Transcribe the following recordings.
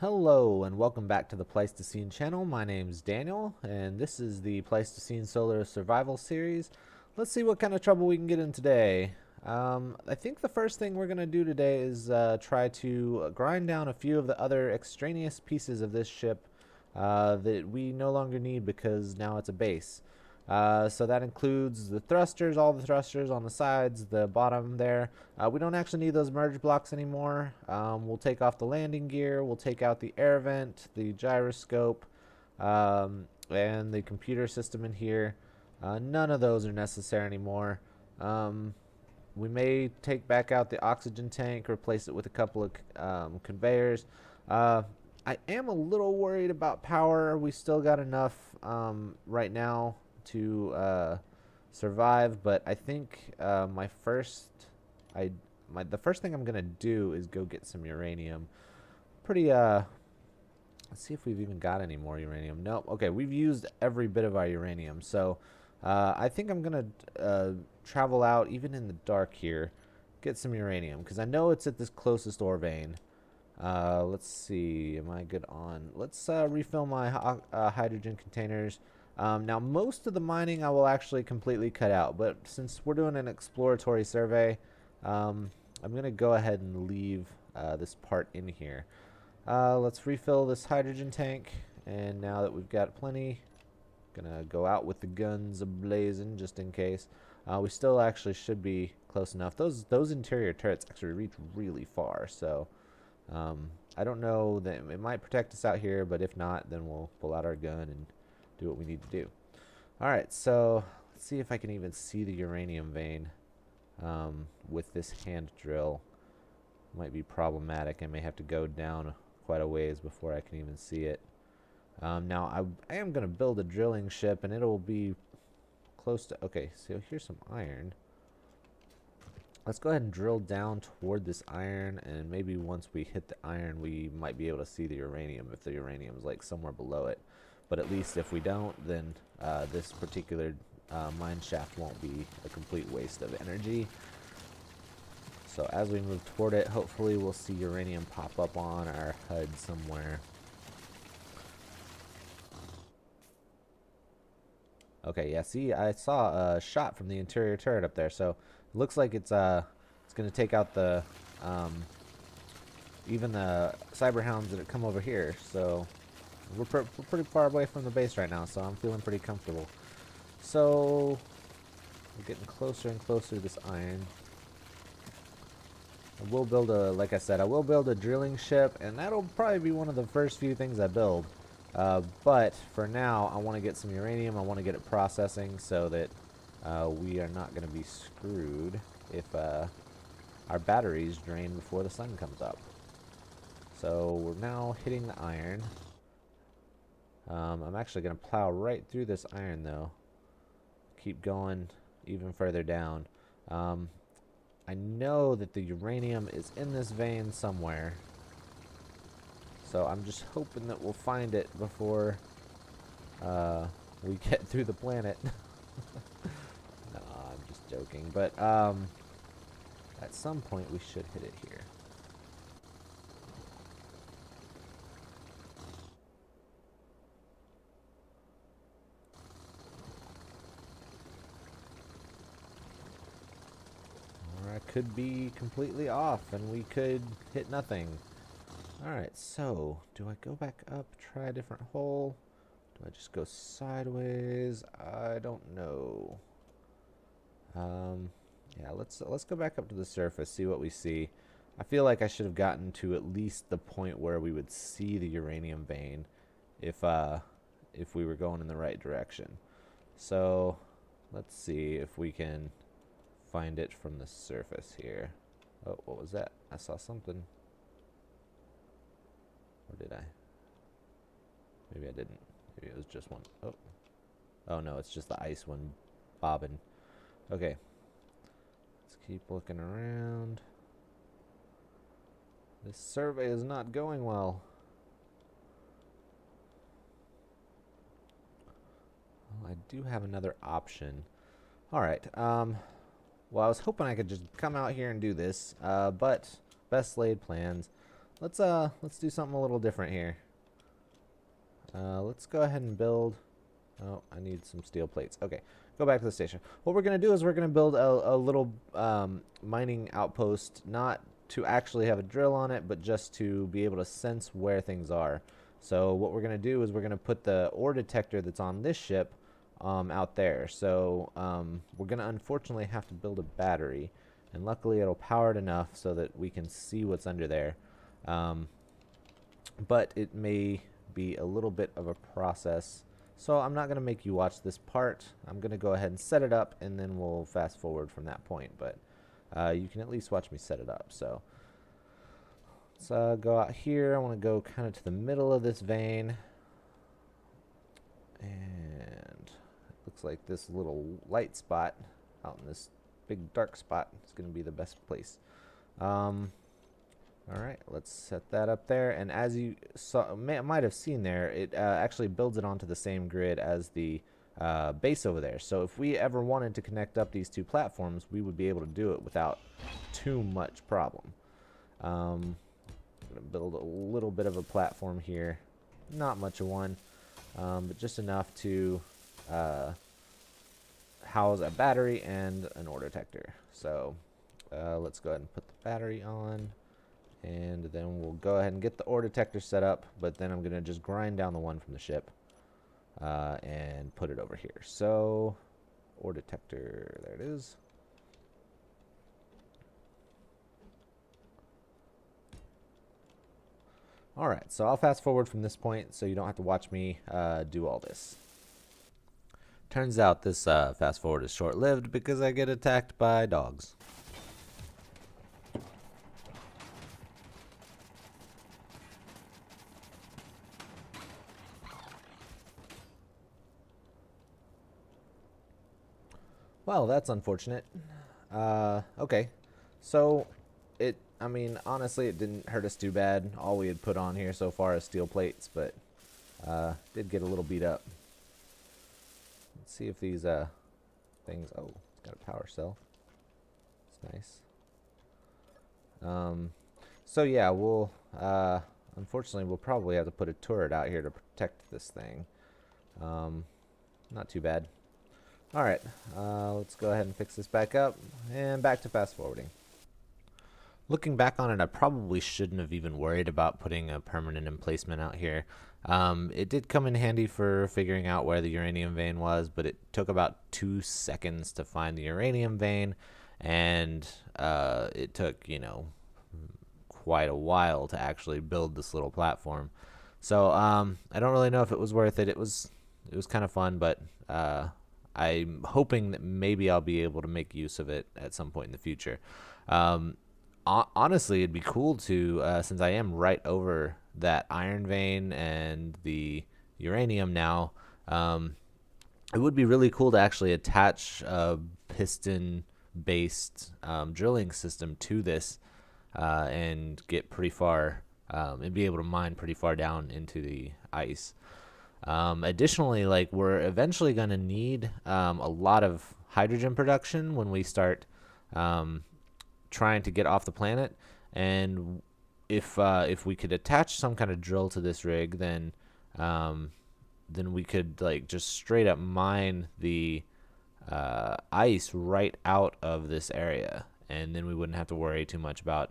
Hello and welcome back to the Pleistocene channel. My name's Daniel and this is the Pleistocene Solar Survival Series. Let's see what kind of trouble we can get in today. I think the first thing we're going to do today is try to grind down a few of the other extraneous pieces of this ship that we no longer need because now it's a base. So that includes the thrusters, all the thrusters on the sides, the bottom there. We don't actually need those merge blocks anymore. We'll take off the landing gear, we'll take out the air vent, the gyroscope, and the computer system in here. None of those are necessary anymore. We may take back out the oxygen tank, replace it with a couple of conveyors. I am a little worried about power. We still got enough right now to survive, but I think the first thing I'm gonna do is go get some uranium. Let's see if we've even got any more uranium. Nope. Okay, we've used every bit of our uranium, so I think I'm gonna travel out even in the dark here, get some uranium because I know it's at this closest ore vein. Let's see, am I good on? Let's refill my hydrogen containers. Now, most of the mining I will actually completely cut out, but since we're doing an exploratory survey, I'm going to go ahead and leave this part in here. Let's refill this hydrogen tank, and now that we've got plenty, gonna go out with the guns ablazing just in case. We still actually should be close enough. Those interior turrets actually reach really far, so I don't know that it might protect us out here, but if not, then we'll pull out our gun and do what we need to do. Alright, so let's see if I can even see the uranium vein with this hand drill. Might be problematic. I may have to go down quite a ways before I can even see it. Now, I am going to build a drilling ship, and it'll be close to... Okay, so here's some iron. Let's go ahead and drill down toward this iron, and maybe once we hit the iron, we might be able to see the uranium if the uranium is like somewhere below it. But at least if we don't, then this particular mine shaft won't be a complete waste of energy. So as we move toward it, hopefully we'll see uranium pop up on our HUD somewhere. Okay, yeah, see, I saw a shot from the interior turret up there, so it looks like it's going to take out the even the cyber hounds that come over here. So we're pretty far away from the base right now, so I'm feeling pretty comfortable. So we're getting closer and closer to this iron. I will build a, like I said, I will build a drilling ship, and that'll probably be one of the first few things I build. But for now, I want to get some uranium. I want to get it processing so that we are not going to be screwed if our batteries drain before the sun comes up. So we're now hitting the iron. I'm actually going to plow right through this iron, though. Keep going even further down. I know that the uranium is in this vein somewhere. So I'm just hoping that we'll find it before we get through the planet. No, I'm just joking. But at some point we should hit it here. Or I could be completely off and we could hit nothing. Alright, so do I go back up, try a different hole? Do I just go sideways? I don't know. Yeah, let's go back up to the surface, see what we see. I feel like I should have gotten to at least the point where we would see the uranium vein if we were going in the right direction. So let's see if we can find it from the surface here. Oh, what was that? I saw something. Or did I? Maybe I didn't. Maybe it was just one. Oh. Oh no, it's just the ice one bobbing. Okay. Let's keep looking around. This survey is not going well. Well, I do have another option. Alright, well, I was hoping I could just come out here and do this, but best laid plans. let's do something a little different here. Let's go ahead and build. Oh, I need some steel plates. Okay, go back to the station. What we're gonna do is we're gonna build a little mining outpost, not to actually have a drill on it, but just to be able to sense where things are. So what we're gonna do is we're gonna put the ore detector that's on this ship out there. So we're gonna unfortunately have to build a battery, and luckily it'll power it enough so that we can see what's under there. But it may be a little bit of a process. So I'm not going to make you watch this part. I'm going to go ahead and set it up, and then we'll fast forward from that point. But you can at least watch me set it up. So let's go out here. I want to go kind of to the middle of this vein. And it looks like this little light spot out in this big dark spot is going to be the best place. All right, let's set that up there. And as you might have seen there, it actually builds it onto the same grid as the base over there. So if we ever wanted to connect up these two platforms, we would be able to do it without too much problem. I'm going to build a little bit of a platform here. Not much of one, but just enough to house a battery and an ore detector. So let's go ahead and put the battery on. And then we'll go ahead and get the ore detector set up, but then I'm going to just grind down the one from the ship and put it over here. So, ore detector, there it is. Alright, so I'll fast forward from this point so you don't have to watch me do all this. Turns out this fast forward is short-lived because I get attacked by dogs. Well, that's unfortunate. Okay. So, I mean, honestly, it didn't hurt us too bad. All we had put on here so far is steel plates, but did get a little beat up. Let's see if these things... Oh, it's got a power cell. It's nice. So, yeah, we'll... unfortunately, we'll probably have to put a turret out here to protect this thing. Not too bad. Alright, let's go ahead and fix this back up, and back to fast forwarding. Looking back on it, I probably shouldn't have even worried about putting a permanent emplacement out here. It did come in handy for figuring out where the uranium vein was, but it took about 2 seconds to find the uranium vein, and it took, you know, quite a while to actually build this little platform. So I don't really know if it was worth it. It was kind of fun, but I'm hoping that maybe I'll be able to make use of it at some point in the future. Honestly, it'd be cool to, since I am right over that iron vein and the uranium now, it would be really cool to actually attach a piston-based drilling system to this and get pretty far, and be able to mine pretty far down into the ice. Additionally, like, we're eventually going to need a lot of hydrogen production when we start trying to get off the planet, and if we could attach some kind of drill to this rig, then we could, like, just straight up mine the ice right out of this area, and then we wouldn't have to worry too much about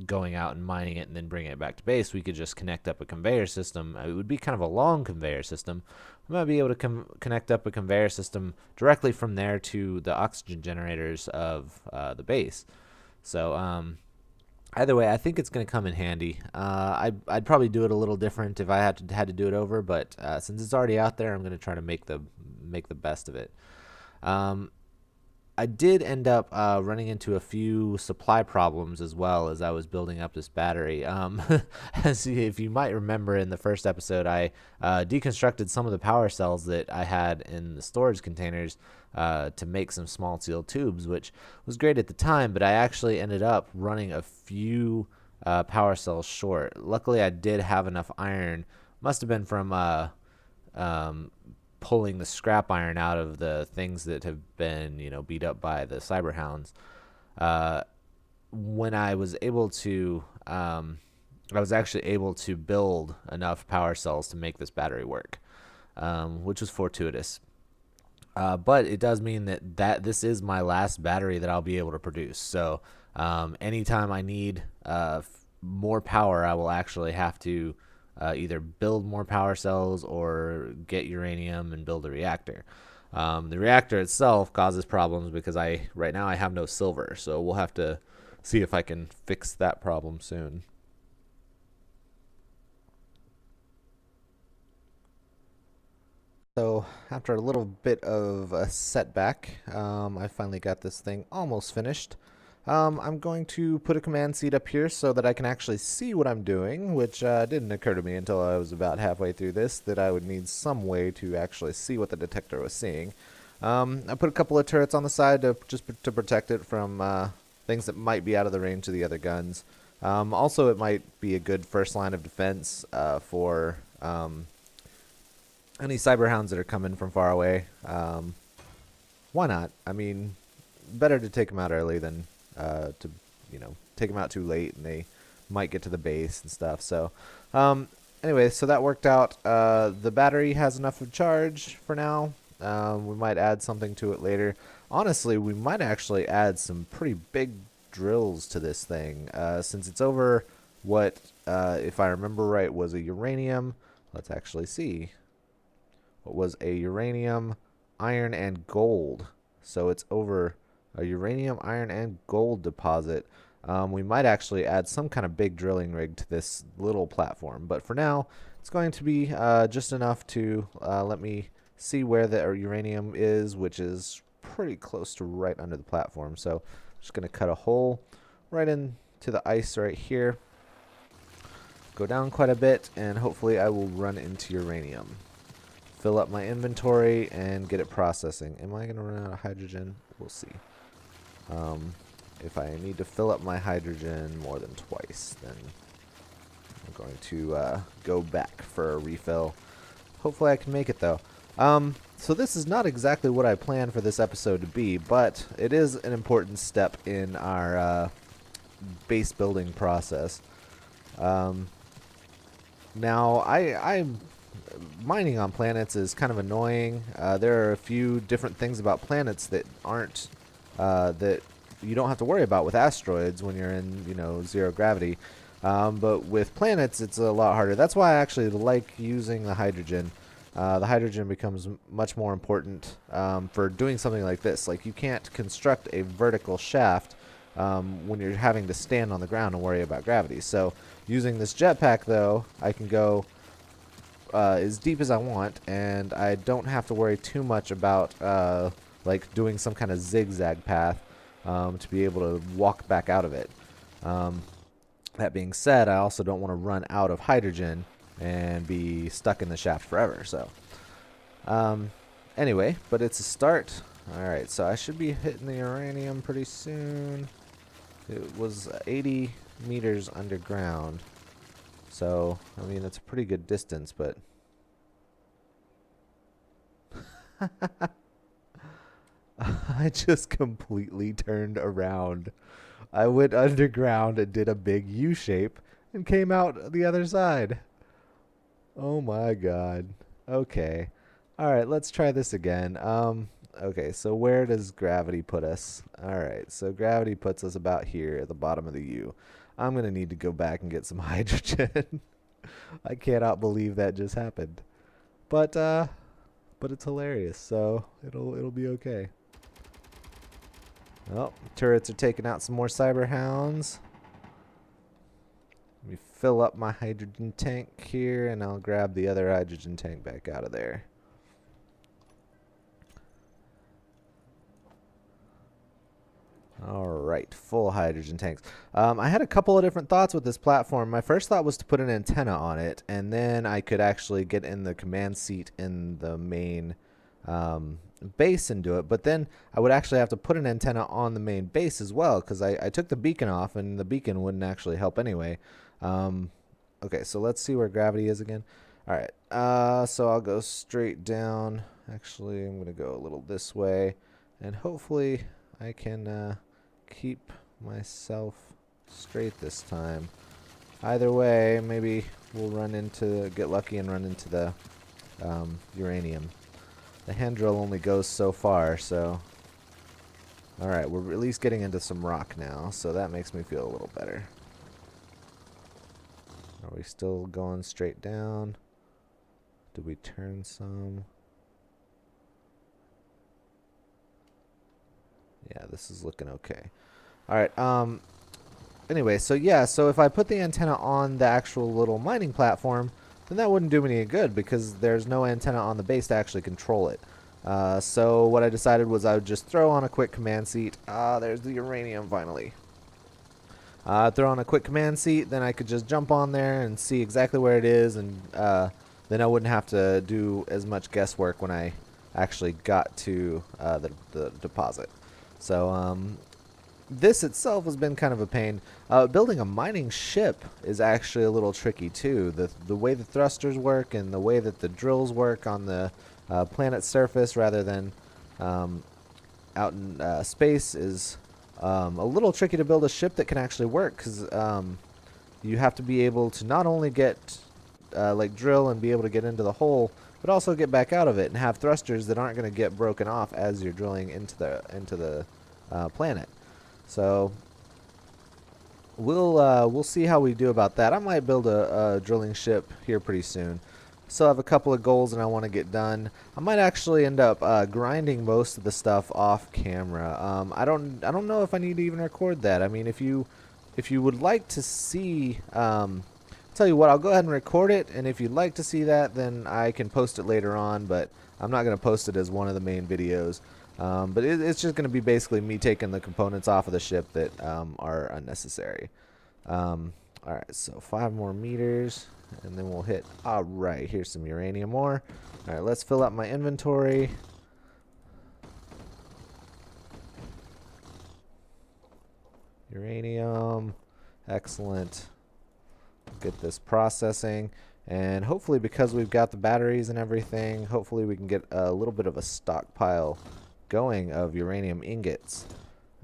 going out and mining it and then bringing it back to base. We could just connect up a conveyor system. It would be kind of a long conveyor system. We might be able to connect up a conveyor system directly from there to the oxygen generators of the base. So either way, I think it's going to come in handy. I'd probably do it a little different if I had to do it over, but since it's already out there, I'm going to try to make the best of it. I did end up running into a few supply problems as well as I was building up this battery. If you might remember in the first episode, I deconstructed some of the power cells that I had in the storage containers to make some small steel tubes, which was great at the time, but I actually ended up running a few power cells short. Luckily, I did have enough iron. Must have been from pulling the scrap iron out of the things that have been, you know, beat up by the cyberhounds. When I was able to I was actually able to build enough power cells to make this battery work, which was fortuitous. But it does mean that this is my last battery that I'll be able to produce. So anytime I need more power, I will actually have to either build more power cells or get uranium and build a reactor. The reactor itself causes problems because right now I have no silver, so we'll have to see if I can fix that problem soon. So after a little bit of a setback, I finally got this thing almost finished. I'm going to put a command seat up here so that I can actually see what I'm doing, which didn't occur to me until I was about halfway through this, that I would need some way to actually see what the detector was seeing. I put a couple of turrets on the side to protect it from things that might be out of the range of the other guns. Also, it might be a good first line of defense for any cyber hounds that are coming from far away. Why not? I mean, better to take them out early than to take them out too late and they might get to the base and stuff. So anyway, so that worked out. The battery has enough of charge for now. We might add something to it later. Honestly, we might actually add some pretty big drills to this thing since it's over what, if I remember right, was a uranium. Let's actually see. What was a uranium, iron, and gold. So it's over a uranium, iron, and gold deposit. We might actually add some kind of big drilling rig to this little platform. But for now, it's going to be just enough to let me see where the uranium is, which is pretty close to right under the platform. So I'm just going to cut a hole right into the ice right here. Go down quite a bit, and hopefully I will run into uranium. Fill up my inventory and get it processing. Am I going to run out of hydrogen? We'll see. If I need to fill up my hydrogen more than twice, then I'm going to go back for a refill. Hopefully I can make it, though. So this is not exactly what I planned for this episode to be, but it is an important step in our base building process. Now, I'm mining on planets is kind of annoying. There are a few different things about planets that aren't that you don't have to worry about with asteroids when you're in zero gravity. But with planets, it's a lot harder. That's why I actually like using the hydrogen. The hydrogen becomes much more important for doing something like this. Like, you can't construct a vertical shaft when you're having to stand on the ground and worry about gravity. So using this jetpack, though, I can go as deep as I want, and I don't have to worry too much about like doing some kind of zigzag path to be able to walk back out of it. That being said, I also don't want to run out of hydrogen and be stuck in the shaft forever. So anyway, but it's a start. Alright, so I should be hitting the uranium pretty soon. It was 80 meters underground. So, I mean, it's a pretty good distance, but I just completely turned around. I went underground and did a big U shape and came out the other side. Oh my god. Okay. Alright, let's try this again. Okay, so where does gravity put us? Alright, so gravity puts us about here at the bottom of the U. I'm going to need to go back and get some hydrogen. I cannot believe that just happened. But it's hilarious, so it'll be okay. Oh, turrets are taking out some more cyber hounds. Let me fill up my hydrogen tank here, and I'll grab the other hydrogen tank back out of there. Alright, full hydrogen tanks. I had a couple of different thoughts with this platform. My first thought was to put an antenna on it, and then I could actually get in the command seat in the main base and do it. But then I would actually have to put an antenna on the main base as well, because I took the beacon off, and the beacon wouldn't actually help anyway. Okay, so let's see where gravity is again. Alright, so I'll go straight down. Actually, I'm going to go a little this way, and hopefully I can keep myself straight this time. Either way, maybe we'll get lucky and run into the uranium. The hand drill only goes so far, so... Alright, we're at least getting into some rock now, so that makes me feel a little better. Are we still going straight down? Did we turn some? Yeah, this is looking okay. Alright, anyway, so yeah, so if I put the antenna on the actual little mining platform, then that wouldn't do me any good because there's no antenna on the base to actually control it. So what I decided was I would just throw on a quick command seat. There's the uranium finally. Throw on a quick command seat, then I could just jump on there and see exactly where it is, and then I wouldn't have to do as much guesswork when I actually got to the deposit. So this itself has been kind of a pain. Building a mining ship is actually a little tricky too. The way the thrusters work and the way that the drills work on the planet's surface rather than out in space is a little tricky to build a ship that can actually work, because you have to be able to not only get like drill and be able to get into the hole, but also get back out of it and have thrusters that aren't going to get broken off as you're drilling into the planet. So we'll see how we do about that. I might build a drilling ship here pretty soon. Still have a couple of goals that I want to get done. I might actually end up grinding most of the stuff off camera. I don't know if I need to even record that. I mean, if you would like to see, tell you what, I'll go ahead and record it, and if you'd like to see that, then I can post it later on. But I'm not going to post it as one of the main videos. But it's just going to be basically me taking the components off of the ship that are unnecessary. Alright, so 5 more meters, and then we'll hit... Alright, here's some uranium ore. Alright, let's fill up my inventory. Uranium. Excellent. Get this processing. And hopefully, because we've got the batteries and everything, hopefully we can get a little bit of a stockpile going of uranium ingots.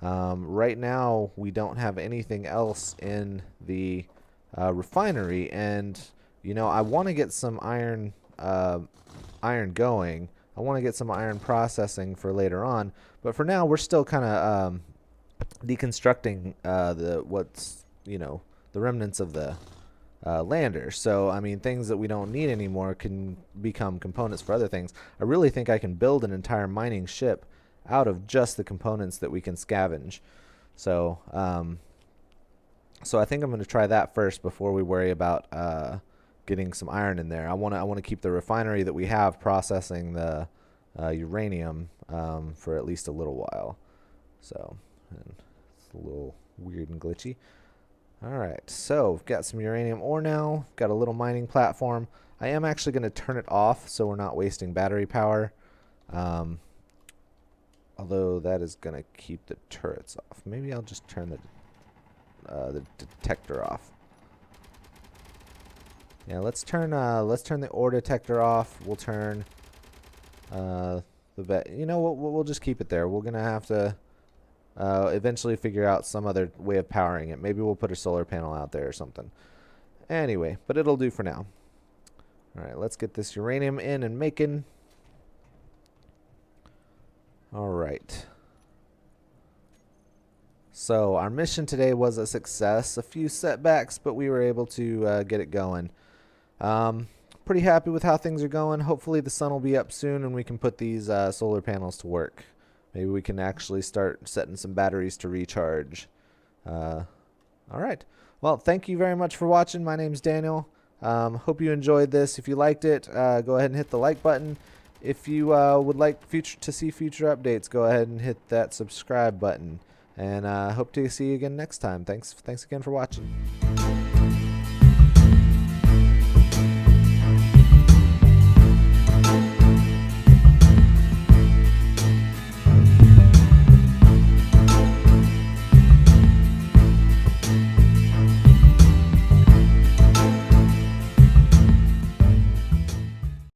Right now we don't have anything else in the refinery, and you know, I want to get some iron going. I want to get some iron processing for later on, but for now we're still kind of deconstructing the remnants of the lander. So I mean, things that we don't need anymore can become components for other things. I really think I can build an entire mining ship out of just the components that we can scavenge. So so I think I'm going to try that first before we worry about getting some iron in there. I want to keep the refinery that we have processing the uranium for at least a little while. So it's a little weird and glitchy. Alright, so we've got some uranium ore now. Got a little mining platform. I am actually going to turn it off so we're not wasting battery power. Although that is going to keep the turrets off. Maybe I'll just turn the detector off. Yeah, let's turn the ore detector off. We'll turn you know, we'll just keep it there. We're gonna have to eventually figure out some other way of powering it. Maybe we'll put a solar panel out there or something. Anyway, but it'll do for now. All right, let's get this uranium in and making. All right. So our mission today was a success. A few setbacks, but we were able to get it going. Pretty happy with how things are going. Hopefully the sun will be up soon and we can put these solar panels to work. Maybe we can actually start setting some batteries to recharge. All right. Well, thank you very much for watching. My name's Daniel. Hope you enjoyed this. If you liked it, go ahead and hit the like button. If you would like to see future updates, go ahead and hit that subscribe button. And hope to see you again next time. Thanks again for watching.